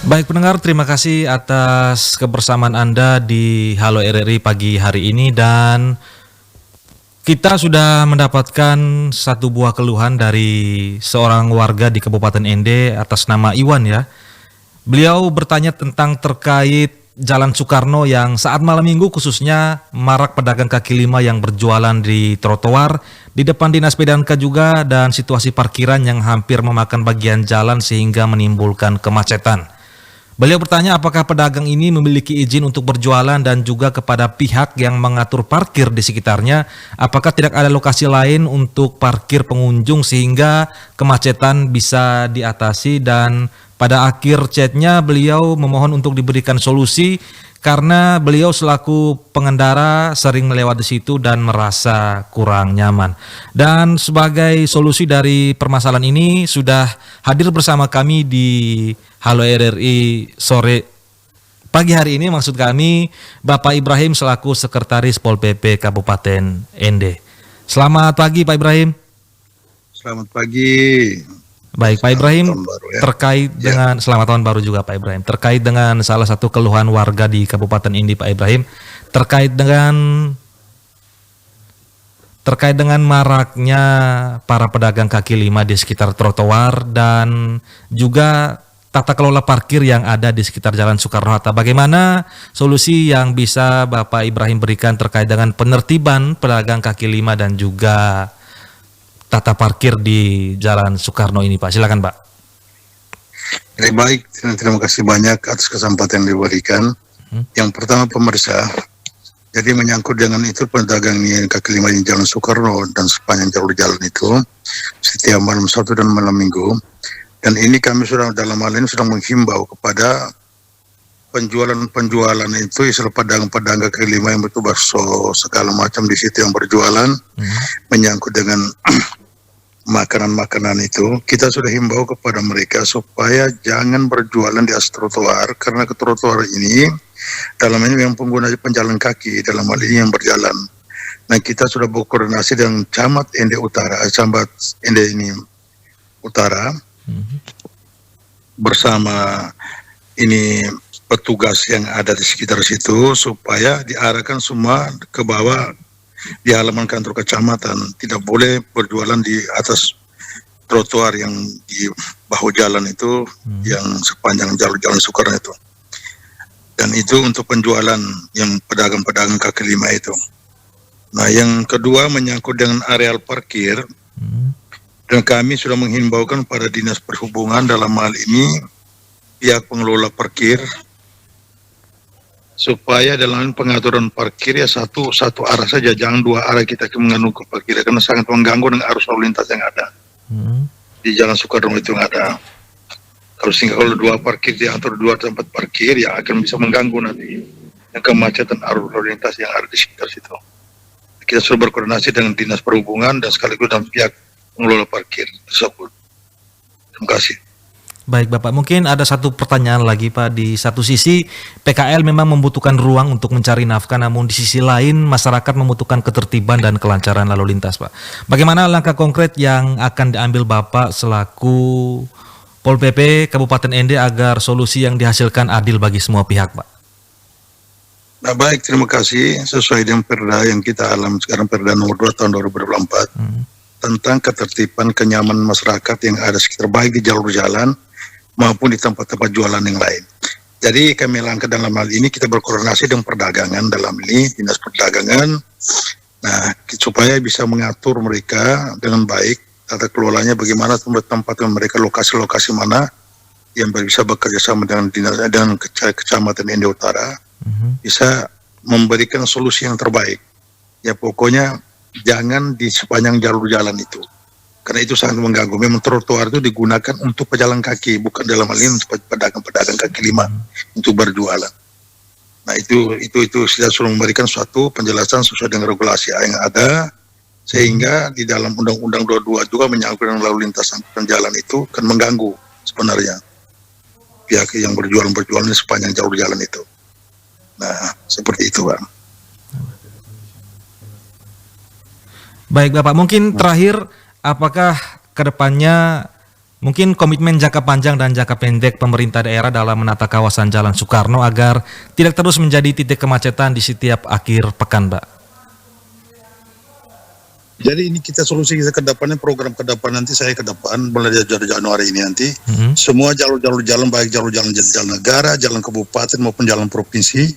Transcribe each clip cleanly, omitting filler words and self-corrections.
Baik pendengar, terima kasih atas kebersamaan Anda di Halo RRI pagi hari ini dan kita sudah mendapatkan satu buah keluhan dari seorang warga di Kabupaten Ende atas nama Iwan ya. Beliau bertanya tentang terkait Jalan Soekarno yang saat malam minggu khususnya marak pedagang kaki lima yang berjualan di trotoar, di depan dinas PDANKA juga dan situasi parkiran yang hampir memakan bagian jalan sehingga menimbulkan kemacetan. Beliau bertanya apakah pedagang ini memiliki izin untuk berjualan dan juga kepada pihak yang mengatur parkir di sekitarnya, apakah tidak ada lokasi lain untuk parkir pengunjung sehingga kemacetan bisa diatasi. Dan pada akhir chatnya beliau memohon untuk diberikan solusi karena beliau selaku pengendara sering melewati situ dan merasa kurang nyaman. Dan sebagai solusi dari permasalahan ini sudah hadir bersama kami di Halo RRI sore pagi hari ini, maksud kami Bapak Ibrahim selaku Sekretaris Pol PP Kabupaten Ende. Selamat pagi Pak Ibrahim. Selamat pagi. Baik Pak Selamat Ibrahim, tahun baru ya. terkait dengan selamat tahun baru juga Pak Ibrahim. Terkait dengan salah satu keluhan warga di Kabupaten Ende Pak Ibrahim, terkait dengan maraknya para pedagang kaki lima di sekitar trotoar dan juga tata kelola parkir yang ada di sekitar Jalan Soekarno-Hatta. Bagaimana solusi yang bisa Bapak Ibrahim berikan terkait dengan penertiban pedagang kaki lima dan juga tata parkir di Jalan Soekarno ini, Pak? Silakan, Pak. Baik, terima kasih banyak atas kesempatan yang diberikan. Yang pertama pemirsa, jadi menyangkut dengan itu pedagang kaki lima di Jalan Soekarno dan sepanjang jalur jalan itu setiap malam Sabtu dan malam Minggu. Dan ini kami sudah dalam hal ini sudah menghimbau kepada penjualan itu, istilah pedagang kaki lima yang betul bakso segala macam di situ yang berjualan, menyangkut dengan makanan-makanan itu, kita sudah himbau kepada mereka supaya jangan berjualan di atas trotoar, karena ke trotoar ini dalam ini yang pengguna penjalan kaki dalam hal ini yang berjalan. Nah, kita sudah berkoordinasi dengan Camat Ende Utara, Camat Ende ini Utara, bersama ini petugas yang ada di sekitar situ supaya diarahkan semua ke bawah di halaman kantor kecamatan. Tidak boleh berjualan di atas trotoar yang di bahu jalan itu, yang sepanjang jalur Jalan Soekarno itu. Dan itu untuk penjualan yang pedagang-pedagang kaki lima itu. Nah, yang kedua menyangkut dengan areal parkir. Dan kami sudah menghimbaukan pada Dinas Perhubungan dalam hal ini pihak pengelola parkir supaya dalam pengaturan parkir ya satu arah saja, jangan dua arah kita menganu ke parkir karena sangat mengganggu dengan arus lalu lintas yang ada di Jalan Soekarno itu yang ada. Kalau dua parkir diatur dua tempat parkir yang akan bisa mengganggu nanti yang kemacetan arus lalu lintas yang ada di sekitar situ. Kita sudah berkoordinasi dengan Dinas Perhubungan dan sekaligus dengan pihak pengelola parkir tersebut. Terima kasih. Baik Bapak, mungkin ada satu pertanyaan lagi Pak. Di satu sisi PKL memang membutuhkan ruang untuk mencari nafkah, namun di sisi lain masyarakat membutuhkan ketertiban dan kelancaran lalu lintas Pak. Bagaimana langkah konkret yang akan diambil Bapak selaku Pol PP Kabupaten Ende agar solusi yang dihasilkan adil bagi semua pihak Pak? Nah baik, terima kasih. Sesuai dengan Perda yang kita alami sekarang, Perda nomor 2 tahun 2024, tentang ketertiban kenyamanan masyarakat yang ada sekitar baik di jalur jalan maupun di tempat-tempat jualan yang lain. Jadi kami langkah dalam hal ini, kita berkoordinasi dengan perdagangan dalam ini, Dinas Perdagangan, nah supaya bisa mengatur mereka dengan baik, tata kelolanya bagaimana, tempat-tempat mereka, lokasi-lokasi mana yang bisa bekerja sama dengan Dinas dan Kecamatan Ende Utara, bisa memberikan solusi yang terbaik. Ya pokoknya jangan di sepanjang jalur jalan itu, karena itu sangat mengganggu. Memang trotoar itu digunakan untuk pejalan kaki, bukan dalam hal ini untuk pedagang kaki lima untuk berjualan. Nah itu kita sudah memberikan suatu penjelasan sesuai dengan regulasi yang ada, sehingga di dalam Undang-Undang 22 juga menyangkut dengan lalu lintas angkutan jalan itu kan mengganggu sebenarnya pihak yang berjualan di sepanjang jalur jalan itu. Nah seperti itu Bang. Baik Bapak, mungkin terakhir apakah kedepannya mungkin komitmen jangka panjang dan jangka pendek pemerintah daerah dalam menata kawasan Jalan Soekarno agar tidak terus menjadi titik kemacetan di setiap akhir pekan, Pak? Jadi ini kita solusi kita ke depannya, program ke depan nanti saya ke depan mulai dari Januari ini nanti semua jalur-jalur jalan, baik jalur-jalan jalan negara, jalan kabupaten maupun jalan provinsi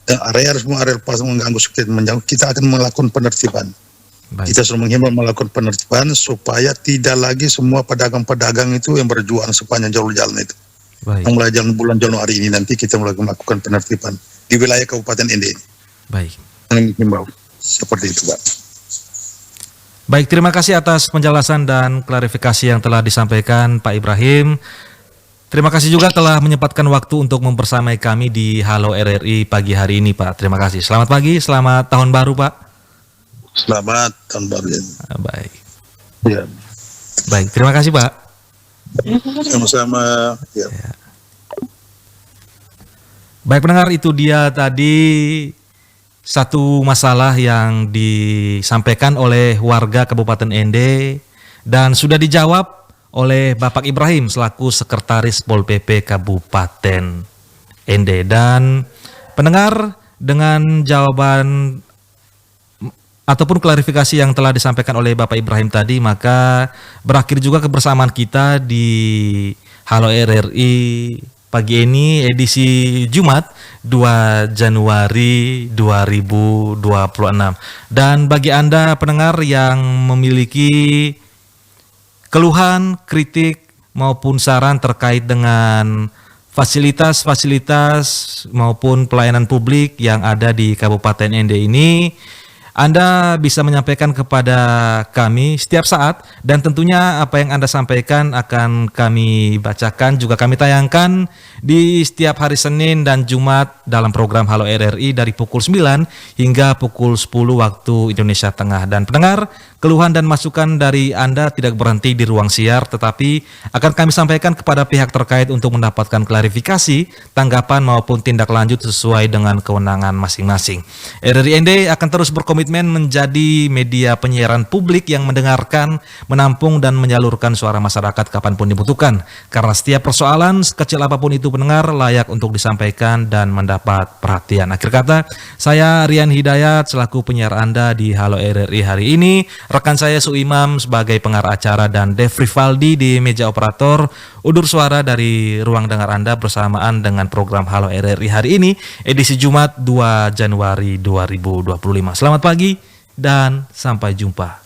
dan area semua area pas mengganggu kita akan melakukan penertiban. Baik. Kita sudah menghimbau melakukan penertiban supaya tidak lagi semua pedagang-pedagang itu yang berjualan sepanjang jalur jalan itu. Baik. Mulai bulan Januari ini nanti kita mulai melakukan penertiban di wilayah Kabupaten Ende. Baik. Menghimbau seperti itu, Pak. Baik, terima kasih atas penjelasan dan klarifikasi yang telah disampaikan Pak Ibrahim. Terima kasih juga telah menyempatkan waktu untuk membersamai kami di Halo RRI pagi hari ini, Pak. Terima kasih. Selamat pagi, selamat tahun baru, Pak. Selamat tahun baru. Baik. Ya. Baik, terima kasih, Pak. Sama-sama. Ya. Baik pendengar, itu dia tadi satu masalah yang disampaikan oleh warga Kabupaten Ende dan sudah dijawab oleh Bapak Ibrahim selaku Sekretaris Pol PP Kabupaten Ende. Dan pendengar, dengan jawaban ataupun klarifikasi yang telah disampaikan oleh Bapak Ibrahim tadi, maka berakhir juga kebersamaan kita di Halo RRI pagi ini edisi Jumat 2 Januari 2026. Dan bagi Anda pendengar yang memiliki keluhan, kritik maupun saran terkait dengan fasilitas-fasilitas maupun pelayanan publik yang ada di Kabupaten Ende ini, Anda bisa menyampaikan kepada kami setiap saat, dan tentunya apa yang Anda sampaikan akan kami bacakan, juga kami tayangkan di setiap hari Senin dan Jumat dalam program Halo RRI dari pukul 9 hingga pukul 10 waktu Indonesia Tengah. Dan pendengar, keluhan dan masukan dari Anda tidak berhenti di ruang siar, tetapi akan kami sampaikan kepada pihak terkait untuk mendapatkan klarifikasi, tanggapan maupun tindak lanjut sesuai dengan kewenangan masing-masing. RRI Ende akan terus berkomitmen menjadi media penyiaran publik yang mendengarkan, menampung dan menyalurkan suara masyarakat kapanpun dibutuhkan. Karena setiap persoalan, sekecil apapun itu pendengar, layak untuk disampaikan dan mendapat perhatian. Akhir kata, saya Rian Hidayat selaku penyiar Anda di Halo RRI hari ini. Rekan saya Suimam sebagai pengarah acara dan Dev Rivaldi di meja operator udur suara dari ruang dengar Anda bersamaan dengan program Halo RRI hari ini edisi Jumat 2 Januari 2025. Selamat pagi dan sampai jumpa.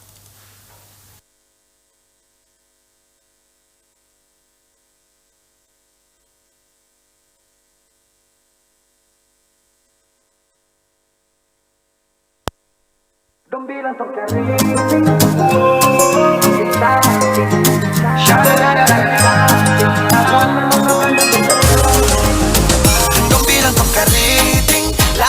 Don't be like